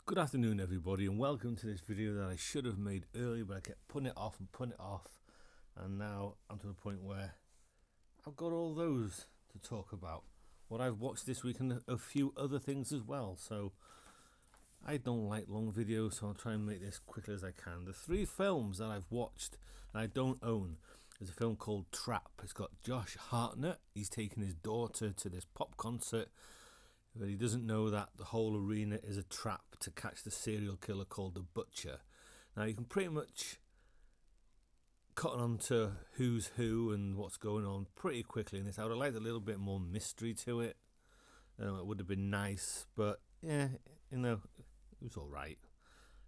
Good afternoon everybody, and welcome to this video that I should have made earlier, but I kept putting it off and now I'm to the point where I've got all those to talk about, what I've watched this week and a few other things as well. So I don't like long videos, so I'll try and make this quickly as I can. The three films that I've watched and I don't own is a film called Trap. It's got Josh Hartnett. He's taking his daughter to this pop concert, but he doesn't know that the whole arena is a trap to catch the serial killer called the Butcher. Now you can pretty much cut on to who's who and what's going on pretty quickly in this. I would have liked a little bit more mystery to it. It would have been nice, but yeah, it was alright.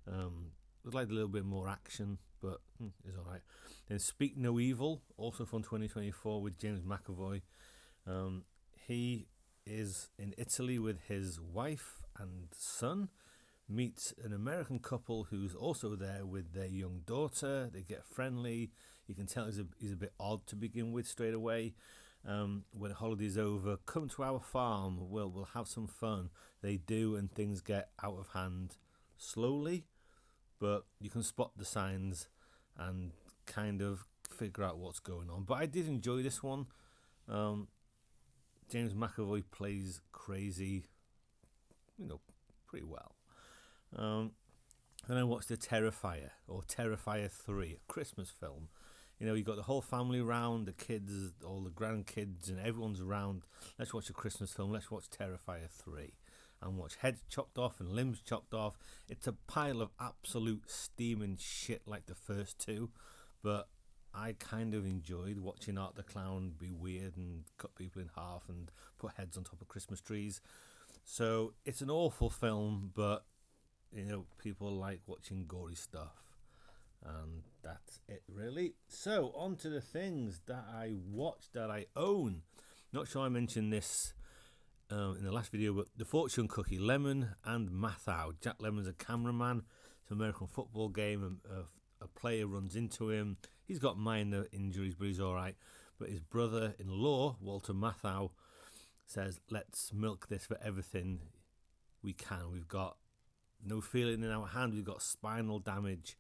I'd like a little bit more action, but it's alright. Then Speak No Evil, also from 2024 with James McAvoy. He is in Italy with his wife and son, meets an American couple who's also there with their young daughter. They get friendly. You can tell he's a bit odd to begin with straight away. When holiday's over, come to our farm, we'll have some fun. They do, and things get out of hand slowly, but you can spot the signs and kind of figure out what's going on. But I did enjoy this one. James McAvoy plays crazy, pretty well. Then I watched The Terrifier, or Terrifier 3, a Christmas film. You got the whole family around, the kids, all the grandkids, and everyone's around. Let's watch a Christmas film. Let's watch Terrifier 3 and watch heads chopped off and limbs chopped off. It's a pile of absolute steaming shit like the first two, but I kind of enjoyed watching Art the Clown be weird and cut people in half and put heads on top of Christmas trees. So it's an awful film, but people like watching gory stuff, and that's it really. So on to the things that I watched that I own. Not sure I mentioned this in the last video, but The Fortune Cookie, Lemon and Mathau. Jack Lemmon's a cameraman. It's an American football game, and a player runs into him. He's got minor injuries, but he's all right. But his brother-in-law, Walter Matthau, says, let's milk this for everything we can. We've got no feeling in our hand. We've got spinal damage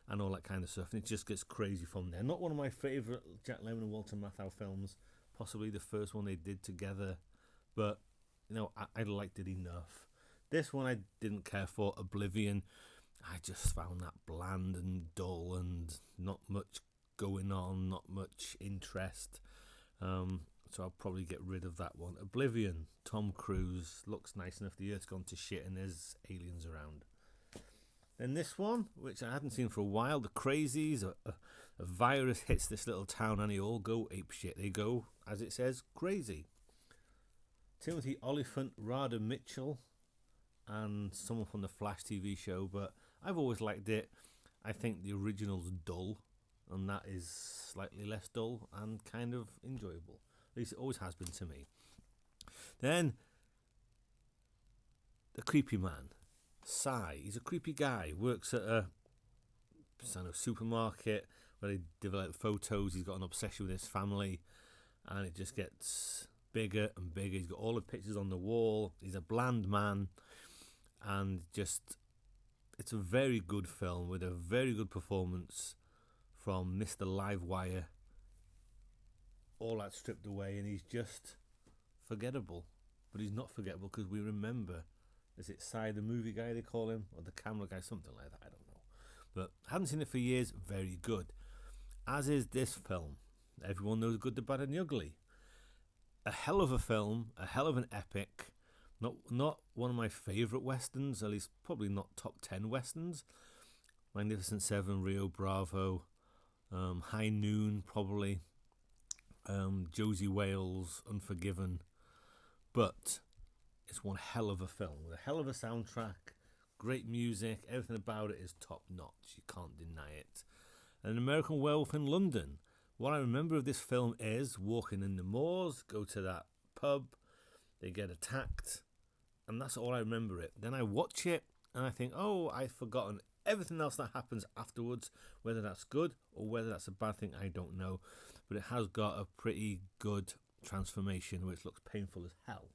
and all that kind of stuff. And it just gets crazy from there. Not one of my favourite Jack Lemmon and Walter Matthau films. Possibly the first one they did together. But, I liked it enough. This one I didn't care for, Oblivion. I just found that bland and dull and not much going on, not much interest. So I'll probably get rid of that one. Oblivion, Tom Cruise, looks nice enough. The Earth's gone to shit and there's aliens around. Then this one, which I hadn't seen for a while, The Crazies. A virus hits this little town and they all go apeshit. They go, as it says, crazy. Timothy Olyphant, Radha Mitchell, and someone from the Flash TV show, but I've always liked it. I think the original's dull, and that is slightly less dull and kind of enjoyable. At least it always has been to me. Then, The Creepy Man, Sai. He's a creepy guy, works at a supermarket where they develop photos. He's got an obsession with his family, and it just gets bigger and bigger. He's got all the pictures on the wall. He's a bland man, and just, it's a very good film with a very good performance from Mr. Livewire. All that stripped away, and he's just forgettable. But he's not forgettable because we remember. Is it Sai the movie guy they call him, or the camera guy, something like that, I don't know. But haven't seen it for years. Very good, as is this film. Everyone knows Good, the Bad and the Ugly. A hell of a film, a hell of an epic. Not one of my favourite westerns, at least probably not top 10 westerns. Magnificent Seven, Rio Bravo, High Noon probably, Josie Wales, Unforgiven. But it's one hell of a film with a hell of a soundtrack, great music, everything about it is top notch. You can't deny it. An American Werewolf in London. What I remember of this film is walking in the moors, go to that pub, they get attacked, and that's all I remember it. Then I watch it and I think, oh, I've forgotten everything else that happens afterwards. Whether that's good or whether that's a bad thing, I don't know. But it has got a pretty good transformation, which looks painful as hell.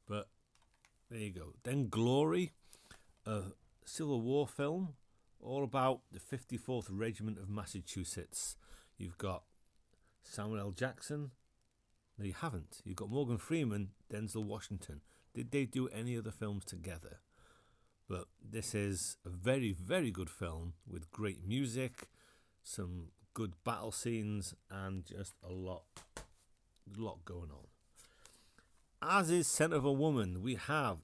But There you go. Then Glory, a Civil War film, all about the 54th Regiment of Massachusetts. You've got Samuel L. Jackson. No, you haven't. You've got Morgan Freeman, Denzel Washington. Did they do any other films together? But this is a very, very good film with great music, some good battle scenes, and just a lot going on. As is Scent of a Woman, we have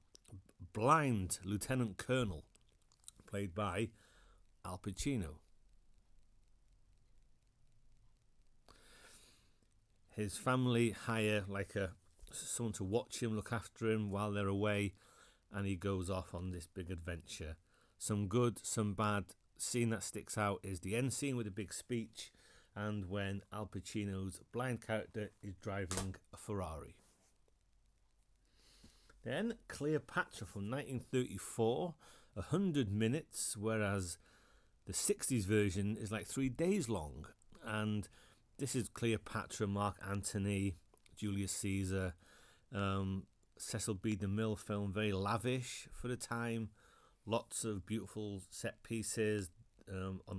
blind Lieutenant Colonel, played by Al Pacino. His family hire someone to watch him, look after him while they're away, and he goes off on this big adventure. Some good, some bad. Scene that sticks out is the end scene with a big speech, and when Al Pacino's blind character is driving a Ferrari. Then Cleopatra from 1934, 100 minutes, whereas the 60s version is like 3 days long. And this is Cleopatra, Mark Antony, Julius Caesar, Cecil B. DeMille film, very lavish for the time. Lots of beautiful set pieces on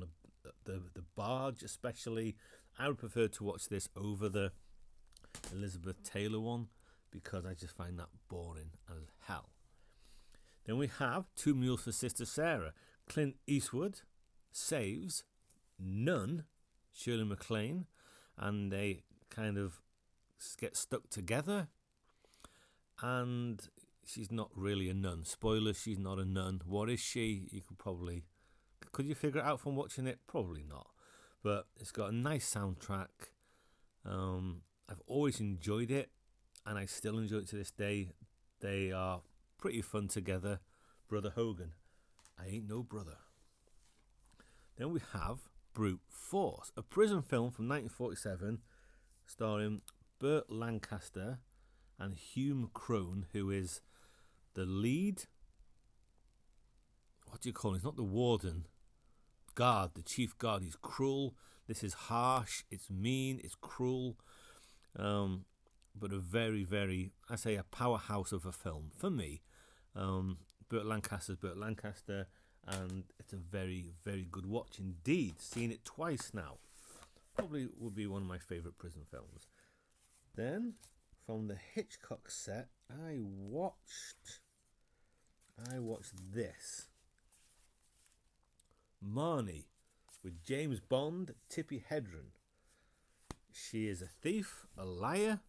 the barge especially. I would prefer to watch this over the Elizabeth Taylor one because I just find that boring as hell. Then we have Two Mules for Sister Sarah. Clint Eastwood saves nun, Shirley MacLaine, and they kind of get stuck together. And she's not really a nun. Spoiler, she's not a nun. What is she? Could you figure it out from watching it? Probably not. But it's got a nice soundtrack. I've always enjoyed it, and I still enjoy it to this day. They are pretty fun together. Brother Hogan, I ain't no brother. Then we have Brute Force, a prison film from 1947 starring Burt Lancaster and Hume Crone, who is the lead. What do you call him? He's not the warden. Guard, the chief guard. He's cruel. This is harsh. It's mean. It's cruel. But a very, very, I say, a powerhouse of a film for me. Burt Lancaster's Burt Lancaster, and it's a very, very good watch indeed. Seen it twice now. Probably would be one of my favourite prison films. Then, from the Hitchcock set, I watched this. Marnie, with James Bond, Tippi Hedren. She is a thief, a liar.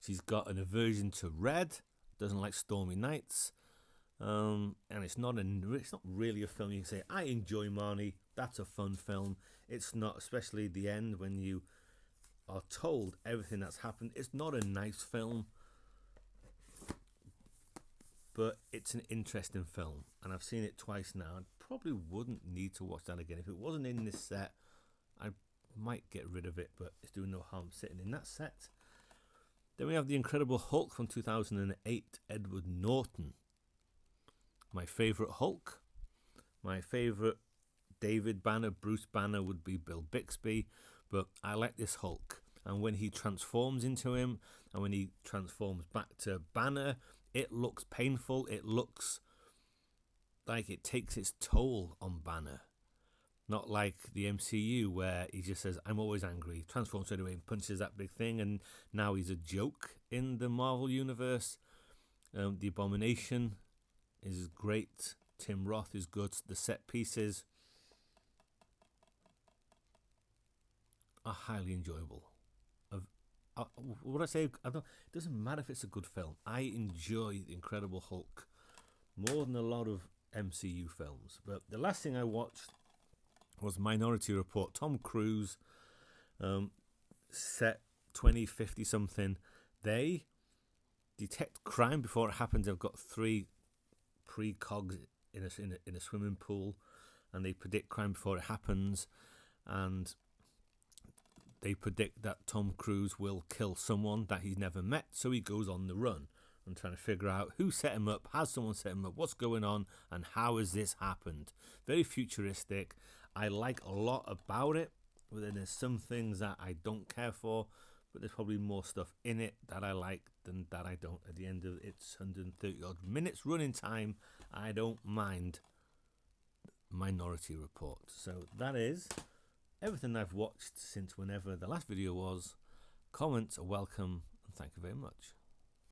She's got an aversion to red, doesn't like stormy nights. And it's not really a film you can say, I enjoy Marnie, that's a fun film. It's not, especially the end when you are told everything that's happened. It's not a nice film, but it's an interesting film, and I've seen it twice now. I probably wouldn't need to watch that again. If it wasn't in this set, I might get rid of it, but it's doing no harm sitting in that set. Then we have The Incredible Hulk from 2008, Edward Norton. My favourite Hulk, my favourite David Banner, Bruce Banner would be Bill Bixby, but I like this Hulk. And when he transforms into him, and when he transforms back to Banner, it looks painful. It looks like it takes its toll on Banner. Not like the MCU where he just says, I'm always angry, transforms straight away and punches that big thing, and now he's a joke in the Marvel Universe. The Abomination is great. Tim Roth is good. The set pieces are highly enjoyable. What I say, it doesn't matter if it's a good film. I enjoy The Incredible Hulk more than a lot of MCU films. But the last thing I watched was Minority Report. Tom Cruise, set 2050 something. They detect crime before it happens. They've got 3 precogs in a swimming pool, and they predict crime before it happens, and they predict that Tom Cruise will kill someone that he's never met, so he goes on the run and trying to figure out who set him up, has someone set him up, what's going on, and how has this happened. Very futuristic. I like a lot about it, but then there's some things that I don't care for, but there's probably more stuff in it that I like than that I don't. At the end of its 130 odd minutes running time, I don't mind Minority Report. So that is everything I've watched since whenever the last video was. Comments are welcome, and thank you very much.